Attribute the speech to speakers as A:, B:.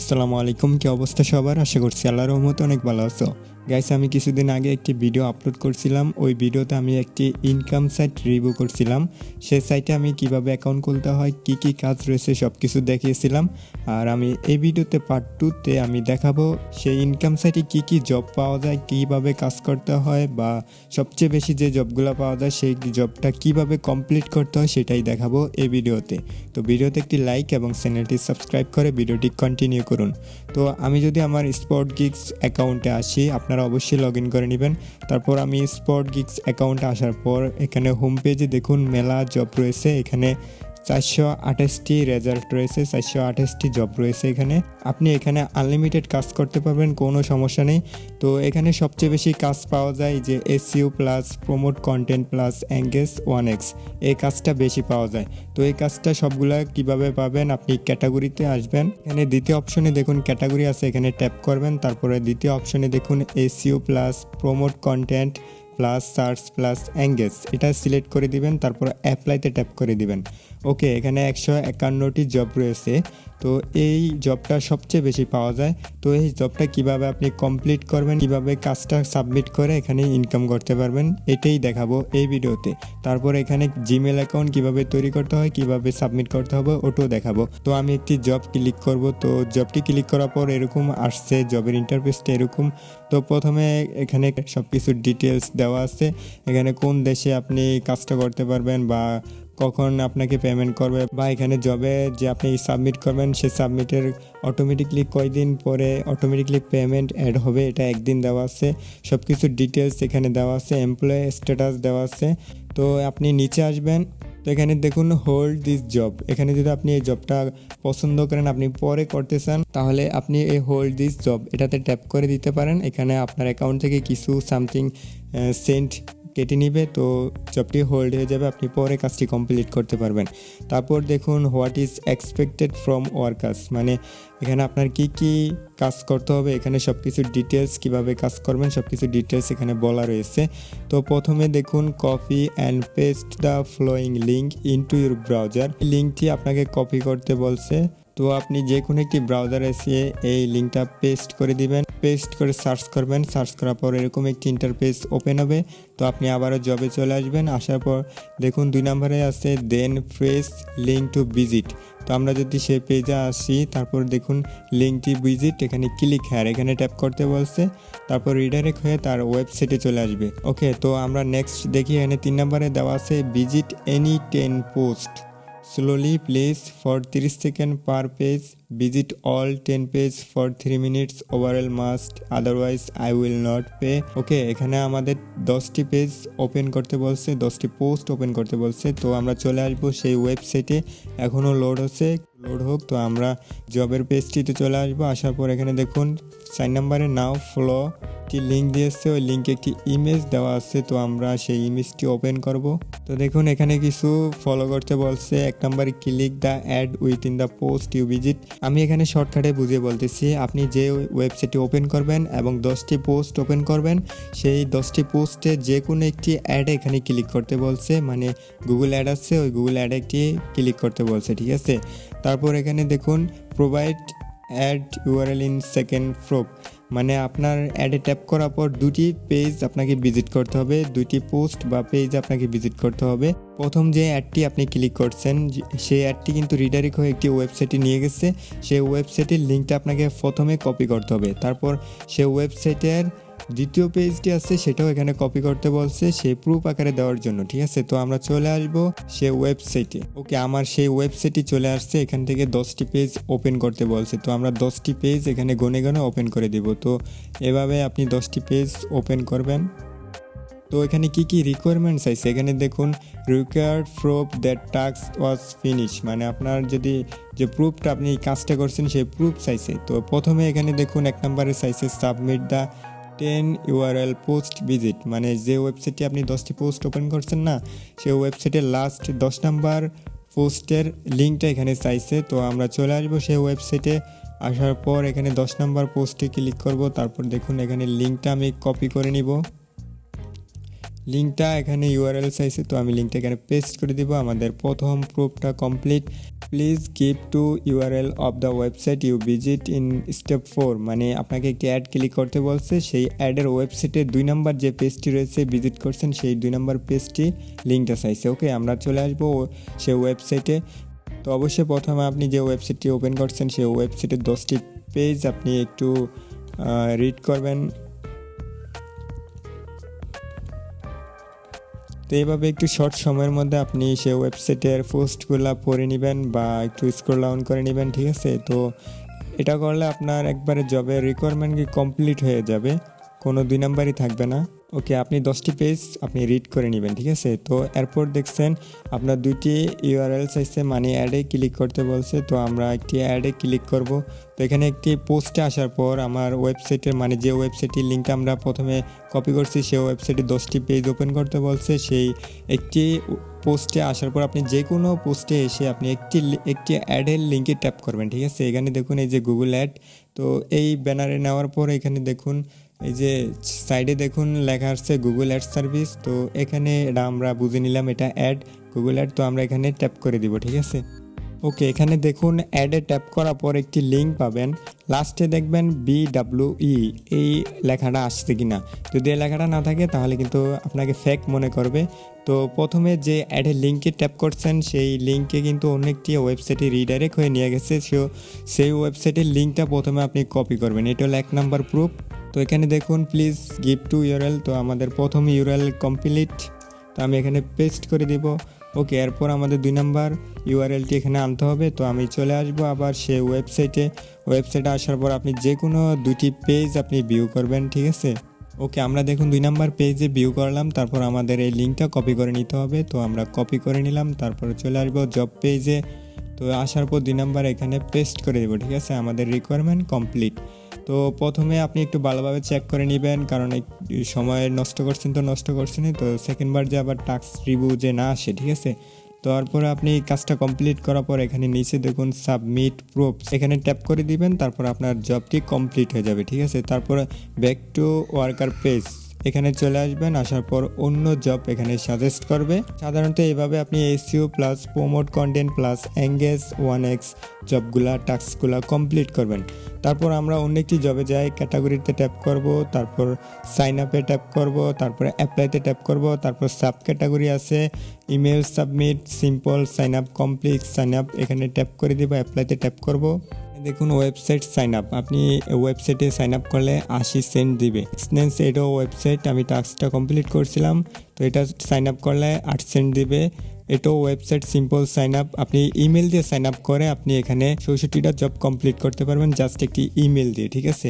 A: আসসালামু আলাইকুম, কি অবস্থা সবার? আশা করছি আল্লাহর রহমতে অনেক ভালো আছো। গাইস, আমি কিছুদিন আগে একটি ভিডিও আপলোড করছিলাম। ওই ভিডিওতে আমি একটি ইনকাম সাইট রিভিউ করছিলাম। সেই সাইটে আমি কিভাবে অ্যাকাউন্ট খুলতে হয়, কি কি কাজ রয়েছে সব কিছু দেখিয়েছিলাম। আর আমি এই ভিডিওতে পার্ট 2তে আমি দেখাবো সেই ইনকাম সাইটে কি কি জব পাওয়া যায়, কিভাবে কাজ করতে হয়, বা সবচেয়ে বেশি যে জবগুলো পাওয়া যায় সেই জবটা কিভাবে কমপ্লিট করতে হয় সেটাই দেখাবো এই ভিডিওতে। তো ভিডিওতে একটি লাইক এবং চ্যানেলটি সাবস্ক্রাইব করে ভিডিওটি কন্টিনিউ করুন। তো আমি যদি আমার স্পট গিগস অ্যাকাউন্টে আসি, আপনারা অবশ্যই লগ ইন করে নেবেন। তারপর আমি স্পট গিগস অ্যাকাউন্টে আসার পর এখানে হোম পেজে দেখুন মেলা জব রয়েছে। এখানে 428টি রেজাল্ট রয়েছে, 428টি জব রয়েছে। আপনি এখানে আনলিমিটেড কাজ করতে পারবেন, কোনো সমস্যা নেই। তো এখানে সবচেয়ে বেশি কাজ পাওয়া যায় যে SEO plus promote content plus engage 1x, এই কাজটা বেশি পাওয়া যায়। তো এই কাজটা সবগুলা কিভাবে পাবেন, আপনি ক্যাটাগরিতে আসবেন। এখানে দ্বিতীয় অপশনে দেখুন ক্যাটাগরি আছে, এখানে ট্যাপ করবেন। তারপরে দ্বিতীয় অপশনে দেখুন SEO plus promote content plus search plus engage, এটা সিলেক্ট করে দিবেন। তারপর অ্যাপ্লাইতে ট্যাপ করে দিবেন। ওকে, এখানে 151টি জব রয়েছে। তো এই জবটা সবচেয়ে বেশি পাওয়া যায়। তো এই জবটা কিভাবে আপনি কমপ্লিট করবেন, কিভাবে কাজটা সাবমিট করে এখানে ইনকাম করতে পারবেন, এটাই দেখাবো এই ভিডিওতে। তারপর এখানে জিমেল অ্যাকাউন্ট কিভাবে তৈরি করতে হয়, কিভাবে সাবমিট করতে হবে ওটাও দেখাবো। তো আমি একটি জব ক্লিক করব। তো জবটি ক্লিক করার পর এরকম আসছে, জবের ইন্টারফেসটা এরকম। তো প্রথমে এখানে সব কিছু ডিটেলস দেওয়া আছে। এখানে কোন দেশে আপনি কাজটা করতে পারবেন, বা কখন আপনাকে পেমেন্ট করবে, বা এখানে জবে যে আপনি সাবমিট করবেন সে সাবমিটের অটোমেটিকলি কয়দিন পরে অটোমেটিকলি পেমেন্ট অ্যাড হবে, এটা একদিন দেওয়া আছে। সব কিছু ডিটেলস এখানে দেওয়া আছে, এমপ্লয় স্ট্যাটাস দেওয়া আছে। তো আপনি নিচে আসবেন। তো এখানে দেখুন হোল্ড দিস জব, এখানে যদি আপনি এই জবটা পছন্দ করেন, আপনি পরে করতে চান, তাহলে আপনি এই হোল্ড দিস জব এটাতে ট্যাপ করে দিতে পারেন। এখানে আপনার অ্যাকাউন্ট থেকে কিছু সামথিং সেন্ট কেটে নিবে, তো জবটি হোল্ড হয়ে যাবে, আপনি পরে কাজটি কমপ্লিট করতে পারবেন। তারপর দেখুন what is expected from workers, মানে এখানে আপনার কি কি কাজ করতে হবে, এখানে সব কিছু ডিটেলস কীভাবে কাজ করবেন সব কিছু ডিটেলস এখানে বলা রয়েছে। তো প্রথমে দেখুন copy and paste the following link into your browser, লিঙ্কটি আপনাকে কপি করতে বলছে। তো আপনি যে কোনো একটি ব্রাউজারে এসে এই লিঙ্কটা পেস্ট করে দিবেন, পেস্ট করে সার্চ করবেন। সার্চ করার পর এরকম একটি ইন্টারফেস ওপেন হবে। তো আপনি আবারও জবে চলে আসবেন। আসার পর দেখুন 2 নম্বরে আছে then press link to visit. তো আমরা যদি সেই পেজে আসি, তারপর দেখুন লিঙ্কটি ভিজিট, এখানে ক্লিক হেয়ার এখানে ট্যাপ করতে বলছে। তারপর রিডাইরেক্ট হয়ে তার ওয়েবসাইটে চলে আসবে। ওকে, তো আমরা নেক্সট দেখি। এখানে 3 নম্বরে দেওয়া আছে visit any 10 post slowly please for 30 seconds per page, visit all 10 page for 3 minutes, overall must, otherwise I will not pay. ওকে, এখানে আমাদের 10টি পেজ ওপেন করতে বলছে, 10টি পোস্ট ওপেন করতে বলছে। তো আমরা চলে আসবো সেই ওয়েবসাইটে, এখনও লোড হচ্ছে, লোড হোক। তো আমরা জবের পেজটিতে চলে আসবো। আসার পর এখানে দেখুন 4 নম্বরে নাও ফ্লো একটি লিঙ্ক দিয়েছে, ওই লিঙ্কে একটি ইমেজ দেওয়া আছে। তো আমরা সেই ইমেজটি ওপেন করব। তো দেখুন এখানে কিছু ফলো করতে বলছে। 1 নম্বরে click the add within the post you visit. আমি এখানে শর্টকাটে বুঝিয়ে বলতেছি, আপনি যে ওয়েবসাইটটি ওপেন করবেন এবং 10টি পোস্ট ওপেন করবেন, সেই 10টি পোস্টে যে কোনো একটি অ্যাডে এখানে ক্লিক করতে বলছে, মানে গুগল অ্যাড আছে, ওই গুগল অ্যাডে একটি ক্লিক করতে বলছে, ঠিক আছে। তারপর এখানে দেখুন provide add URL in second proof, মানে আপনার অ্যাডে ট্যাপ করার পর 2টি পেজ আপনাকে ভিজিট করতে হবে, 2টি পোস্ট বা পেজ আপনাকে ভিজিট করতে হবে। প্রথম যে অ্যাডটি আপনি ক্লিক করছেন সেই অ্যাডটি কিন্তু রিডাইরেক্ট হয়ে একটি ওয়েবসাইটে নিয়ে গেছে। সেই ওয়েবসাইটের লিঙ্কটা আপনাকে প্রথমে কপি করতে হবে। তারপর সেই ওয়েবসাইটের দ্বিতীয় পেজটি আছে সেটাও এখানে কপি করতে বলছে সেই প্রুফ আকারে দেওয়ার জন্য, ঠিক আছে। তো আমরা চলে আসবো সেই ওয়েবসাইটে। ওকে, আমার সেই ওয়েবসাইটে চলে আসছে। এখান থেকে 10টি পেজ ওপেন করতে বলছে। তো আমরা 10টি পেজ এখানে গনে গনে ওপেন করে দিব। তো এভাবে আপনি 10টি পেজ ওপেন করবেন। তো এখানে কি কি রিকোয়ারমেন্টস আছে এখানে দেখুন required proof that task was finish, মানে আপনার যদি যে প্রুফটা আপনি কাজটা করছেন সেই প্রুফ চাইছে। তো প্রথমে এখানে দেখুন 1 নম্বরে চাইছে submit the 10 URL post visit, মানে যে ওয়েবসাইটে আপনি 10টি পোস্ট ওপেন করছেন না, সেই ওয়েবসাইটের লাস্ট 10 নম্বর পোস্টের লিঙ্কটা এখানে চাইছে। তো আমরা চলে আসবো সেই ওয়েবসাইটে। আসার পর এখানে 10 নম্বর পোস্টে ক্লিক করব। তারপর দেখুন এখানে লিঙ্কটা আমি কপি করে নিব। লিঙ্কটা এখানে ইউআরএল চাইছে, তো আমি লিঙ্কটা এখানে পেস্ট করে দিব। আমাদের প্রথম প্রুফটা complete. Please give to URL of the website you visit in step 4, মানে আপনাকে একটি অ্যাড ক্লিক করতে বলছে। সেই অ্যাডের ওয়েবসাইটে 2 নম্বর যে পেজটি রয়েছে ভিজিট করছেন সেই 2 নম্বর পেজটি লিঙ্কটা চাইছে। ওকে, আমরা চলে আসবো সেই ওয়েবসাইটে। তো অবশ্যই প্রথমে আপনি যে ওয়েবসাইটটি ওপেন করছেন সেই ওয়েবসাইটের 10টি পেজ আপনি একটু রিড করবেন। তো এইভাবে একটু শর্ট সময়ের মধ্যে আপনি সেই ওয়েবসাইটের পোস্টগুলো পড়ে নেবেন বা একটু স্ক্রল ডাউন করে নেবেন, ঠিক আছে। তো এটা করলে আপনার একবারে জবের রিকোয়ারমেন্ট কমপ্লিট হয়ে যাবে, কোনো 2 নাম্বারই থাকবে না। ওকে, আপনি 10টি পেজ আপনি রিড করে নেবেন, ঠিক আছে। তো এরপর দেখছেন আপনার 2টি ইউআরএল চাইছে, মানে অ্যাডে ক্লিক করতে বলছে। তো আমরা একটি অ্যাডে ক্লিক করব। তো এখানে একটি পোস্টে আসার পর আমার ওয়েবসাইটের, মানে যে ওয়েবসাইটের লিঙ্কটা আমরা প্রথমে কপি করছি সেই ওয়েবসাইটে 10টি পেজ ওপেন করতে বলছে। সেই একটি পোস্টে আসার পর আপনি যে কোনো পোস্টে এসে আপনি একটি অ্যাডের লিঙ্কে ট্যাপ করবেন, ঠিক আছে। এখানে দেখুন এই যে গুগল অ্যাড। তো এই ব্যানারে নেওয়ার পর এখানে দেখুন এই যে সাইডে দেখুন লেখা আসছে গুগল অ্যাড সার্ভিস। তো এখানে এটা আমরা বুঝে নিলাম এটা অ্যাড, গুগল অ্যাড। তো আমরা এখানে ট্যাপ করে দিব, ঠিক আছে। ওকে, এখানে দেখুন অ্যাডে ট্যাপ করার পর একটি লিঙ্ক পাবেন, লাস্টে দেখবেন BWE এই লেখাটা আসছে কিনা। যদি এই লেখাটা না থাকে তাহলে কিন্তু আপনাকে ফেক মনে করবে। তো প্রথমে যে অ্যাডের লিঙ্কে ট্যাপ করছেন সেই লিঙ্কে কিন্তু অন্য একটি ওয়েবসাইটে রিডাইরেক্ট হয়ে নিয়ে গেছে। সেই ওয়েবসাইটের লিঙ্কটা প্রথমে আপনি কপি করবেন, এটা হলো 1 নাম্বার প্রুফ। তো এখানে দেখুন প্লিজ গিভ টু ইউআরএল। তো আমাদের প্রথম ইউআরএল কমপ্লিট, তো আমি এখানে পেস্ট করে দিব। ওকে, এরপর আমাদের 2 নাম্বার ইউআরএলটি এখানে আনতে হবে। তো আমি চলে আসবো আবার সেই ওয়েবসাইটে আসার পর আপনি যে কোনো 2টি পেজ আপনি ভিউ করবেন, ঠিক আছে। ওকে, আমরা দেখুন 2 নাম্বার পেজে ভিউ করলাম, তারপর আমাদের এই লিঙ্কটা কপি করে নিতে হবে। তো আমরা কপি করে নিলাম, তারপর চলে আসবো জব পেজে। তো আসার পর 2 নাম্বার এখানে পেস্ট করে দেবো, ঠিক আছে। আমাদের রিকোয়ারমেন্ট কমপ্লিট। তো প্রথমে আপনি একটু ভালোভাবে চেক করে নেবেন, কারণ সময় নষ্ট করছেন তো নষ্ট করছেনই। তো সেকেন্ডবার যে আবার টাস্ক রিভিউ যে না আসে, ঠিক আছে। তারপরে আপনি কাজটা কমপ্লিট করার পর এখানে নিচে দেখুন সাবমিট প্রুফস, এখানে ট্যাপ করে দিবেন। তারপর আপনার জবটি কমপ্লিট হয়ে যাবে, ঠিক আছে। তারপরে ব্যাক টু ওয়ার্কার পেজ এখানে চলে আসবেন। আসার পর অন্য জব এখানে সাজেস্ট করবে। সাধারণত এইভাবে আপনি SEO plus promote content plus engage 1x জবগুলা টাস্কগুলা কমপ্লিট করবেন। তারপর আমরা অন্য একটি জবে যাই, ক্যাটাগরিতে ট্যাপ করব, তারপর সাইন আপে ট্যাপ করব, তারপরে অ্যাপ্লাইতে ট্যাপ করব, তারপর সাব ক্যাটাগরি আছে email submit, simple, sign up, complete sign up, এখানে ট্যাপ করে দিব, অ্যাপ্লাইতে ট্যাপ করব। দেখুন ওয়েবসাইট সাইন আপ, আপনি ওয়েবসাইটে সাইন আপ করলে 80 সেন্ট দিবে। এক্সনেন্স এটাও ওয়েবসাইট, আমি টাস্কটা কমপ্লিট করছিলাম, তো এটা সাইন আপ করলে 8 সেন্ট দিবে। এটাও ওয়েবসাইট সিম্পল সাইন আপ, আপনি ইমেল দিয়ে সাইন আপ করে আপনি এখানে 64টা জব কমপ্লিট করতে পারবেন জাস্ট একটি ইমেল দিয়ে, ঠিক আছে।